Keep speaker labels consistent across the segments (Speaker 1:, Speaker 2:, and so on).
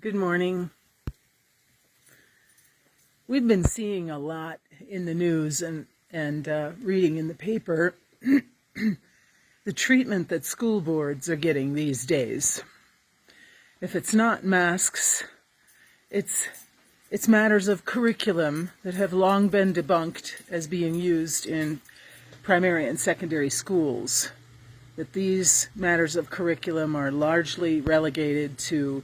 Speaker 1: Good morning. We've been seeing a lot in the news and reading in the paper the treatment that school boards are getting these days. If it's not masks, it's matters of curriculum that have long been debunked as being used in primary and secondary schools. That these matters of curriculum are largely relegated to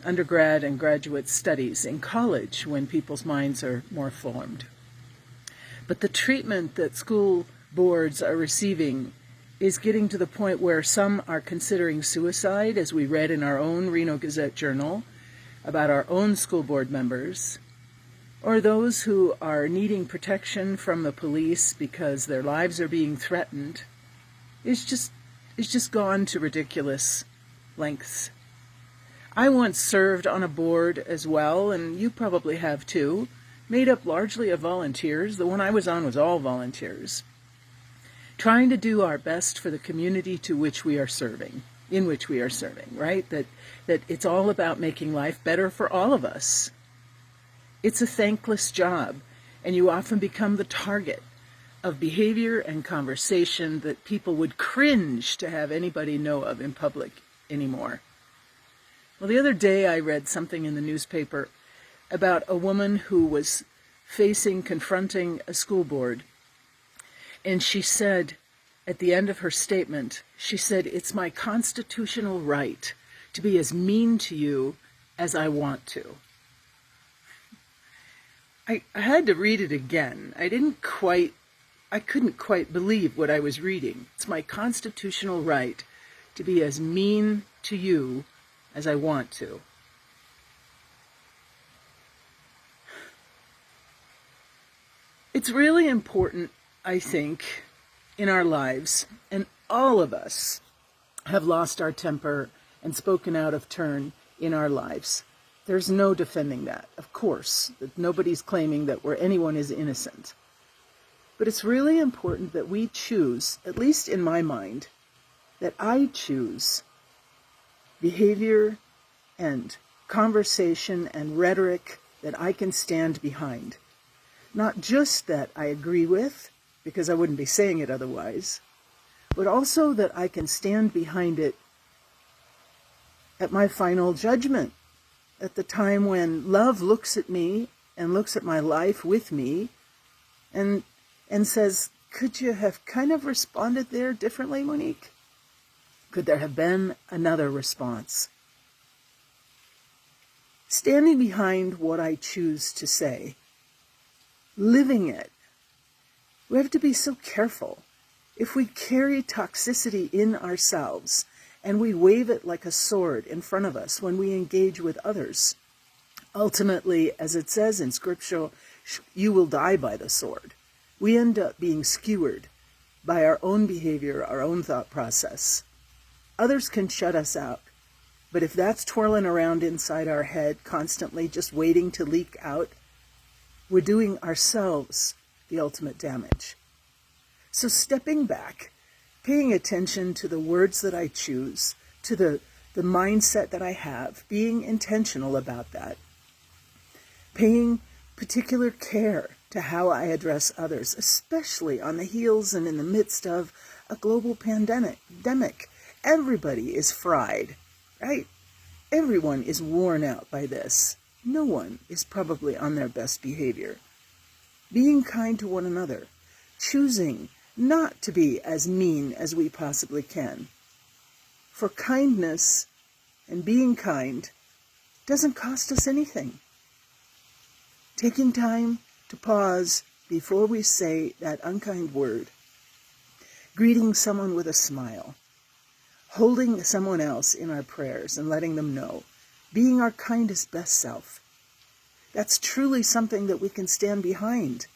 Speaker 1: undergrad and graduate studies in college when people's minds are more formed. But the treatment that school boards are receiving is getting to the point where some are considering suicide, as we read in our own Reno Gazette-Journal about our own school board members, or those who are needing protection from the police because their lives are being threatened. It's just gone to ridiculous lengths. I once served on a board as well, and you probably have too, made up largely of volunteers. The one I was on was all volunteers, trying to do our best for the community in which we are serving, right? That it's all about making life better for all of us. It's a thankless job, and you often become the target of behavior and conversation that people would cringe to have anybody know of in public anymore. Well, the other day I read something in the newspaper about a woman who was confronting a school board, and she said, at the end of her statement, she said, "It's my constitutional right to be as mean to you as I want to." I had to read it again. I couldn't quite believe what I was reading. It's my constitutional right to be as mean to you as I want to. It's really important, I think, in our lives, and all of us have lost our temper and spoken out of turn in our lives. There's no defending that, of course, that nobody's claiming that anyone is innocent. But it's really important that we choose, at least in my mind, that I choose behavior and conversation and rhetoric that I can stand behind. Not just that I agree with, because I wouldn't be saying it otherwise, but also that I can stand behind it at my final judgment, at the time when love looks at me and looks at my life with me and says, "Could you have kind of responded there differently, Monique? Could there have been another response?" Standing behind what I choose to say, living it. We have to be so careful. If we carry toxicity in ourselves and we wave it like a sword in front of us when we engage with others, ultimately, as it says in Scripture, you will die by the sword. We end up being skewered by our own behavior, our own thought process. Others can shut us out, but if that's twirling around inside our head constantly, just waiting to leak out, we're doing ourselves the ultimate damage. So stepping back, paying attention to the words that I choose, to the mindset that I have, being intentional about that, paying particular care to how I address others, especially on the heels and in the midst of a global pandemic. Everybody is fried, right? Everyone is worn out by this. No one is probably on their best behavior. Being kind to one another, choosing not to be as mean as we possibly can. For kindness and being kind doesn't cost us anything. Taking time to pause before we say that unkind word, greeting someone with a smile, holding someone else in our prayers and letting them know, being our kindest best self. That's truly something that we can stand behind.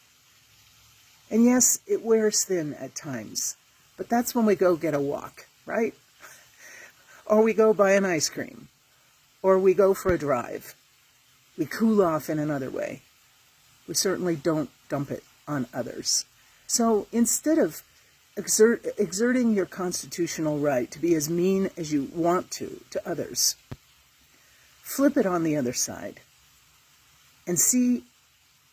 Speaker 1: And yes, it wears thin at times, but that's when we go get a walk, right? Or we go buy an ice cream, or we go for a drive. We cool off in another way. We certainly don't dump it on others. So instead of exerting your constitutional right to be as mean as you want to others, flip it on the other side and see,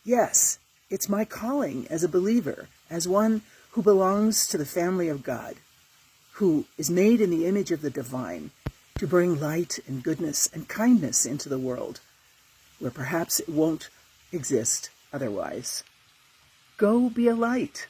Speaker 1: yes, it's my calling as a believer, as one who belongs to the family of God, who is made in the image of the divine, to bring light and goodness and kindness into the world, where perhaps it won't exist otherwise. Go be a light.